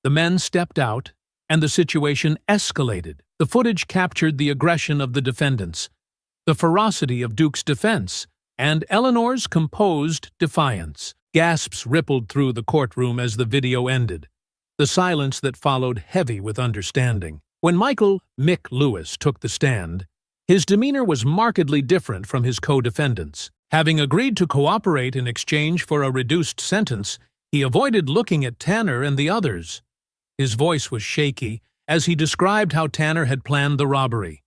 The men stepped out, and the situation escalated. The footage captured the aggression of the defendants, the ferocity of Duke's defense, and Eleanor's composed defiance. Gasps rippled through the courtroom as the video ended, the silence that followed heavy with understanding. When Michael "Mick" Lewis took the stand, his demeanor was markedly different from his co-defendants. Having agreed to cooperate in exchange for a reduced sentence, he avoided looking at Tanner and the others. His voice was shaky as he described how Tanner had planned the robbery,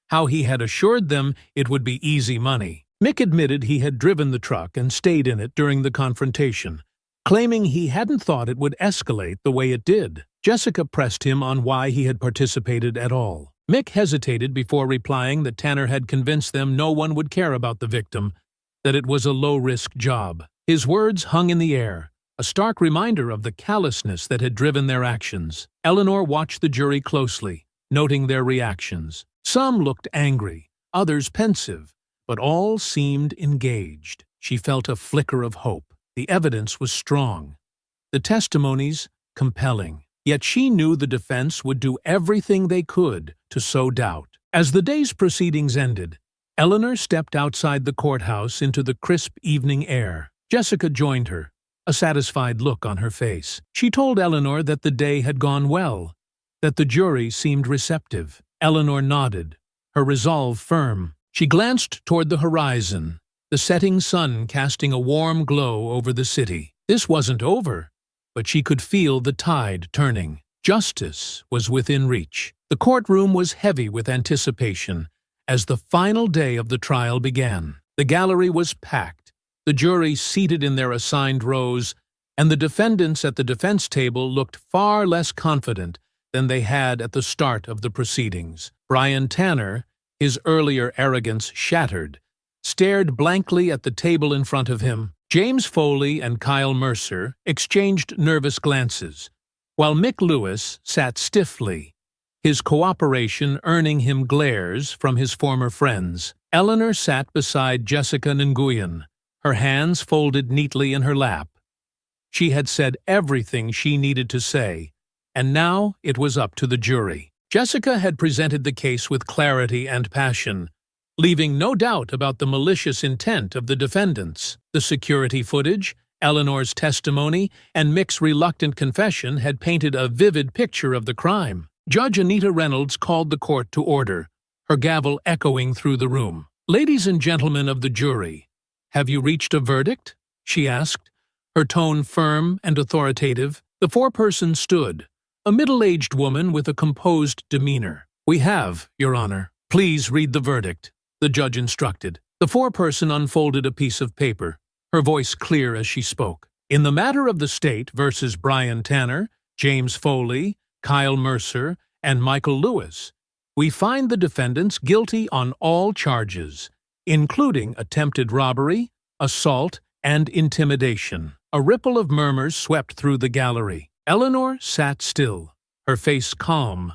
how he had assured them it would be easy money. Mick admitted he had driven the truck and stayed in it during the confrontation, claiming he hadn't thought it would escalate the way it did. Jessica pressed him on why he had participated at all. Mick hesitated before replying that Tanner had convinced them no one would care about the victim, that it was a low-risk job. His words hung in the air, a stark reminder of the callousness that had driven their actions. Eleanor watched the jury closely, noting their reactions. Some looked angry, others pensive, but all seemed engaged. She felt a flicker of hope. The evidence was strong, the testimonies compelling. Yet she knew the defense would do everything they could to sow doubt. As the day's proceedings ended, Eleanor stepped outside the courthouse into the crisp evening air. Jessica joined her, a satisfied look on her face. She told Eleanor that the day had gone well, that the jury seemed receptive. Eleanor nodded, her resolve firm. She glanced toward the horizon, the setting sun casting a warm glow over the city. This wasn't over, but she could feel the tide turning. Justice was within reach. The courtroom was heavy with anticipation as the final day of the trial began. The gallery was packed, the jury seated in their assigned rows, and the defendants at the defense table looked far less confident than they had at the start of the proceedings. Brian Tanner, his earlier arrogance shattered, stared blankly at the table in front of him. James Foley and Kyle Mercer exchanged nervous glances, while Mick Lewis sat stiffly, his cooperation earning him glares from his former friends. Eleanor sat beside Jessica Nguyen, her hands folded neatly in her lap. She had said everything she needed to say, and now it was up to the jury. Jessica had presented the case with clarity and passion, leaving no doubt about the malicious intent of the defendants. The security footage, Eleanor's testimony, and Mick's reluctant confession had painted a vivid picture of the crime. Judge Anita Reynolds called the court to order, her gavel echoing through the room. "Ladies and gentlemen of the jury, have you reached a verdict?" she asked, her tone firm and authoritative. The foreperson stood, a middle-aged woman with a composed demeanor. "We have, Your Honor. Please read the verdict," the judge instructed. The foreperson unfolded a piece of paper, her voice clear as she spoke. "In the matter of the state versus Brian Tanner, James Foley, Kyle Mercer, and Michael Lewis, we find the defendants guilty on all charges, including attempted robbery, assault, and intimidation." A ripple of murmurs swept through the gallery. Eleanor sat still, her face calm,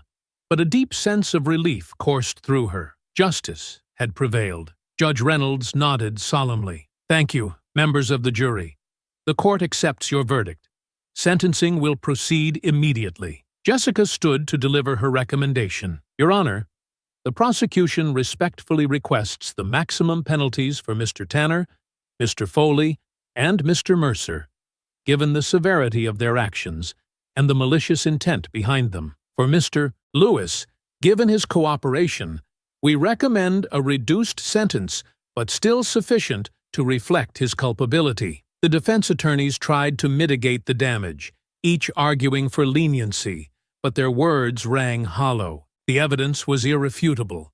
but a deep sense of relief coursed through her. Justice had prevailed. Judge Reynolds nodded solemnly. "Thank you, members of the jury. The court accepts your verdict. Sentencing will proceed immediately." Jessica stood to deliver her recommendation. Your Honor, the prosecution respectfully requests the maximum penalties for Mr. Tanner, Mr. Foley, and Mr. Mercer, given the severity of their actions and the malicious intent behind them. For Mr. Lewis, given his cooperation, we recommend a reduced sentence, but still sufficient to reflect his culpability. The defense attorneys tried to mitigate the damage, each arguing for leniency, but their words rang hollow. The evidence was irrefutable,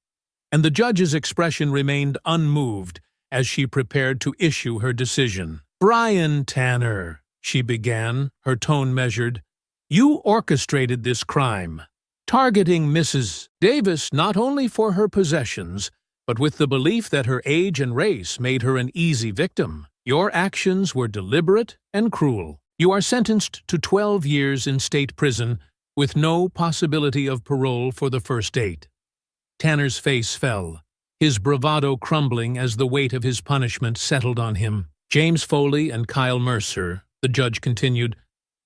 and the judge's expression remained unmoved as she prepared to issue her decision. Brian Tanner, she began, her tone measured, you orchestrated this crime, targeting Mrs. Davis not only for her possessions, but with the belief that her age and race made her an easy victim. Your actions were deliberate and cruel. You are sentenced to 12 years in state prison with no possibility of parole for the first 8. Tanner's face fell, his bravado crumbling as the weight of his punishment settled on him. James Foley and Kyle Mercer, the judge continued,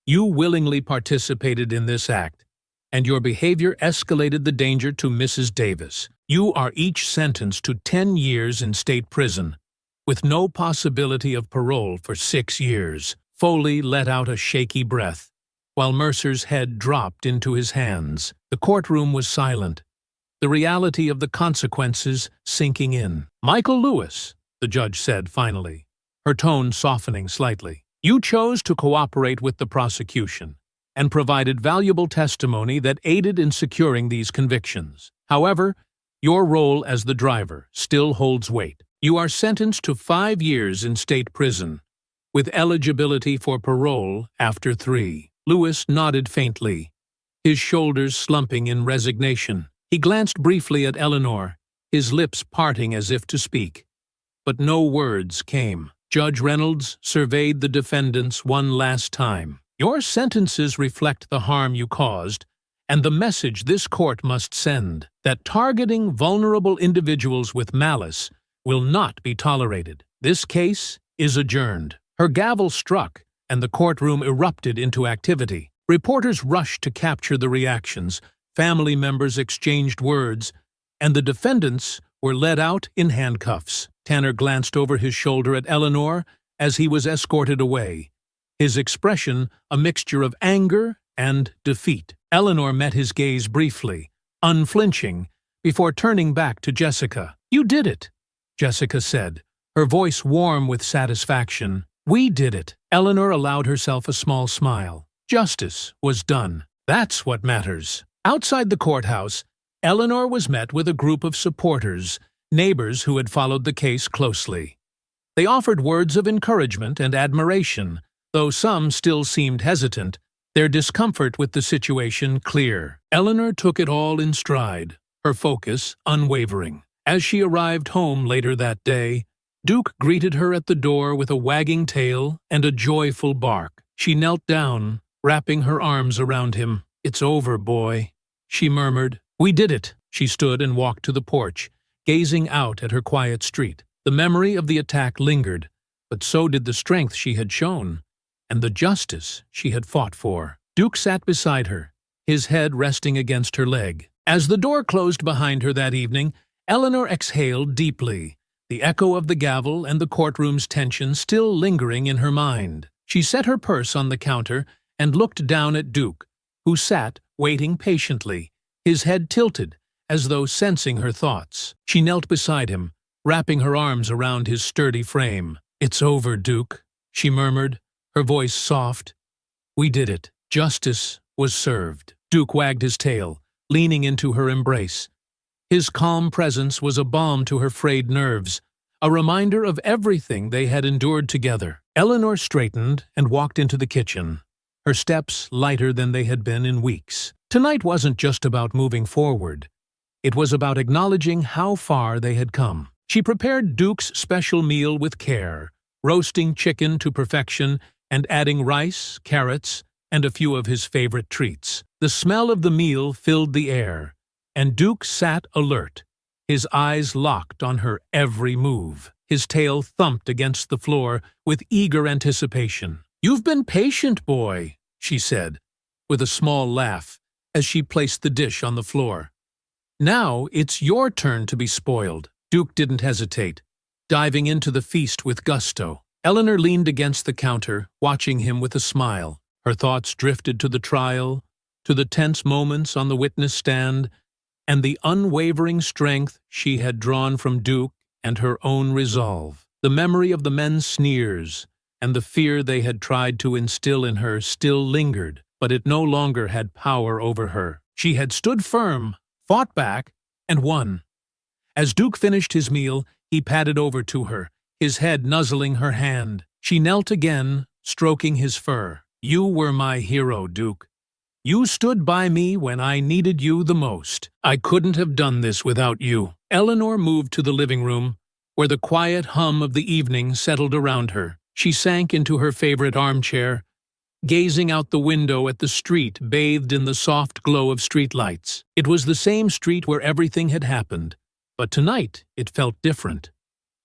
you willingly participated in this act, and your behavior escalated the danger to Mrs. Davis. You are each sentenced to 10 years in state prison, with no possibility of parole for 6 years. Foley let out a shaky breath, while Mercer's head dropped into his hands. The courtroom was silent, the reality of the consequences sinking in. Michael Lewis, the judge said finally, her tone softening slightly. You chose to cooperate with the prosecution and provided valuable testimony that aided in securing these convictions. However, your role as the driver still holds weight. You are sentenced to 5 years in state prison, with eligibility for parole after 3. Lewis nodded faintly, his shoulders slumping in resignation. He glanced briefly at Eleanor, his lips parting as if to speak. But no words came. Judge Reynolds surveyed the defendants one last time. Your sentences reflect the harm you caused, and the message this court must send, that targeting vulnerable individuals with malice will not be tolerated. This case is adjourned. Her gavel struck, and the courtroom erupted into activity. Reporters rushed to capture the reactions, family members exchanged words, and the defendants were led out in handcuffs. Tanner glanced over his shoulder at Eleanor as he was escorted away, his expression a mixture of anger and defeat. Eleanor met his gaze briefly, unflinching, before turning back to Jessica. You did it, Jessica said, her voice warm with satisfaction. We did it. Eleanor allowed herself a small smile. Justice was done. That's what matters. Outside the courthouse, Eleanor was met with a group of supporters, neighbors who had followed the case closely. They offered words of encouragement and admiration, though some still seemed hesitant, their discomfort with the situation clear. Eleanor took it all in stride, her focus unwavering. As she arrived home later that day, Duke greeted her at the door with a wagging tail and a joyful bark. She knelt down, wrapping her arms around him. It's over, boy, she murmured. We did it. She stood and walked to the porch, gazing out at her quiet street. The memory of the attack lingered, but so did the strength she had shown, and the justice she had fought for. Duke sat beside her, his head resting against her leg. As the door closed behind her that evening, Eleanor exhaled deeply, the echo of the gavel and the courtroom's tension still lingering in her mind. She set her purse on the counter and looked down at Duke, who sat, waiting patiently, his head tilted, as though sensing her thoughts. She knelt beside him, wrapping her arms around his sturdy frame. It's over, Duke, she murmured, her voice soft. We did it. Justice was served. Duke wagged his tail, leaning into her embrace. His calm presence was a balm to her frayed nerves, a reminder of everything they had endured together. Eleanor straightened and walked into the kitchen, her steps lighter than they had been in weeks. Tonight wasn't just about moving forward. It was about acknowledging how far they had come. She prepared Duke's special meal with care, roasting chicken to perfection and adding rice, carrots, and a few of his favorite treats. The smell of the meal filled the air, and Duke sat alert, his eyes locked on her every move. His tail thumped against the floor with eager anticipation. You've been patient, boy, she said, with a small laugh, as she placed the dish on the floor. "Now it's your turn to be spoiled." Duke didn't hesitate, diving into the feast with gusto. Eleanor leaned against the counter, watching him with a smile. Her thoughts drifted to the trial, to the tense moments on the witness stand, and the unwavering strength she had drawn from Duke and her own resolve. The memory of the men's sneers and the fear they had tried to instill in her still lingered, but it no longer had power over her. She had stood firm, fought back, and won. As Duke finished his meal, he padded over to her, his head nuzzling her hand. She knelt again, stroking his fur. "You were my hero, Duke. You stood by me when I needed you the most. I couldn't have done this without you." Eleanor moved to the living room, where the quiet hum of the evening settled around her. She sank into her favorite armchair, gazing out the window at the street bathed in the soft glow of streetlights. It was the same street where everything had happened, but tonight it felt different.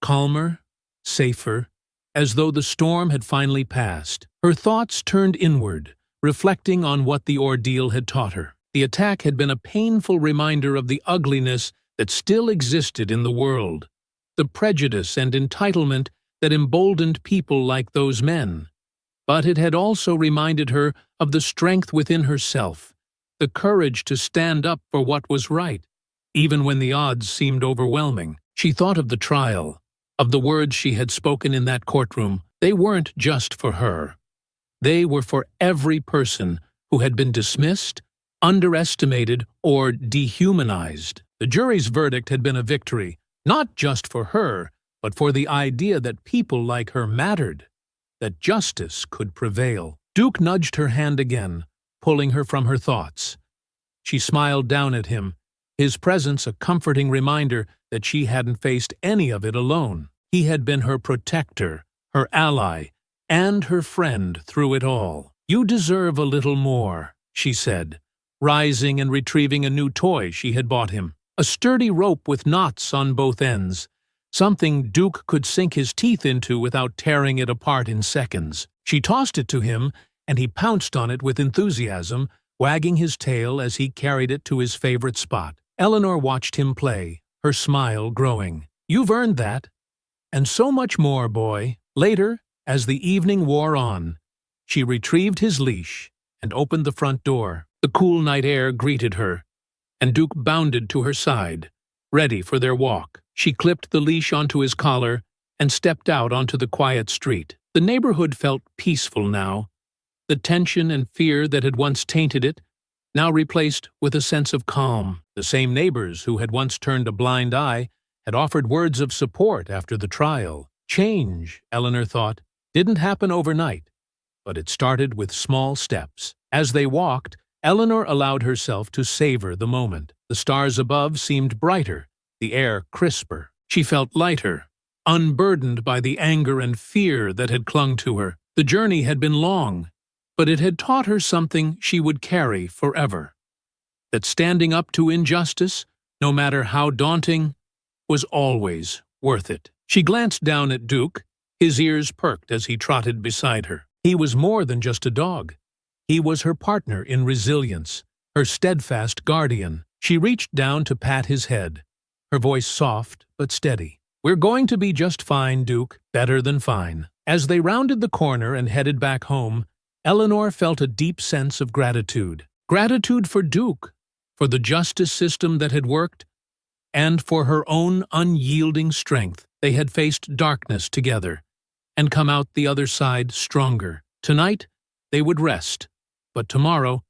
Calmer, safer, as though the storm had finally passed. Her thoughts turned inward, reflecting on what the ordeal had taught her. The attack had been a painful reminder of the ugliness that still existed in the world, the prejudice and entitlement that emboldened people like those men. But it had also reminded her of the strength within herself, the courage to stand up for what was right, even when the odds seemed overwhelming. She thought of the trial, of the words she had spoken in that courtroom. They weren't just for her. They were for every person who had been dismissed, underestimated, or dehumanized. The jury's verdict had been a victory, not just for her, but for the idea that people like her mattered, that justice could prevail. Duke nudged her hand again, pulling her from her thoughts. She smiled down at him, his presence a comforting reminder that she hadn't faced any of it alone. He had been her protector, her ally, and her friend through it all. "You deserve a little more," she said, rising and retrieving a new toy she had bought him. A sturdy rope with knots on both ends, something Duke could sink his teeth into without tearing it apart in seconds. She tossed it to him, and he pounced on it with enthusiasm, wagging his tail as he carried it to his favorite spot. Eleanor watched him play, her smile growing. "You've earned that. And so much more, boy." Later, as the evening wore on, she retrieved his leash and opened the front door. The cool night air greeted her, and Duke bounded to her side, ready for their walk. She clipped the leash onto his collar and stepped out onto the quiet street. The neighborhood felt peaceful now, the tension and fear that had once tainted it now replaced with a sense of calm. The same neighbors who had once turned a blind eye had offered words of support after the trial. Change, Eleanor thought, didn't happen overnight, but it started with small steps. As they walked, Eleanor allowed herself to savor the moment. The stars above seemed brighter, the air crisper. She felt lighter, unburdened by the anger and fear that had clung to her. The journey had been long, but it had taught her something she would carry forever. That standing up to injustice, no matter how daunting, was always worth it. She glanced down at Duke, his ears perked as he trotted beside her. He was more than just a dog. He was her partner in resilience, her steadfast guardian. She reached down to pat his head, her voice soft but steady. "We're going to be just fine, Duke, better than fine." As they rounded the corner and headed back home, Eleanor felt a deep sense of gratitude. Gratitude for Duke, for the justice system that had worked, and for her own unyielding strength. They had faced darkness together and come out the other side stronger. Tonight, they would rest, but tomorrow,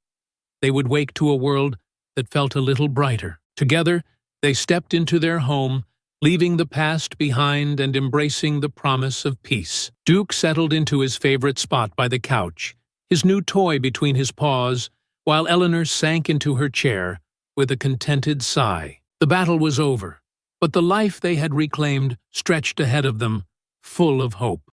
they would wake to a world that felt a little brighter. Together, they stepped into their home, leaving the past behind and embracing the promise of peace. Duke settled into his favorite spot by the couch, his new toy between his paws, while Eleanor sank into her chair with a contented sigh. The battle was over, but the life they had reclaimed stretched ahead of them, full of hope.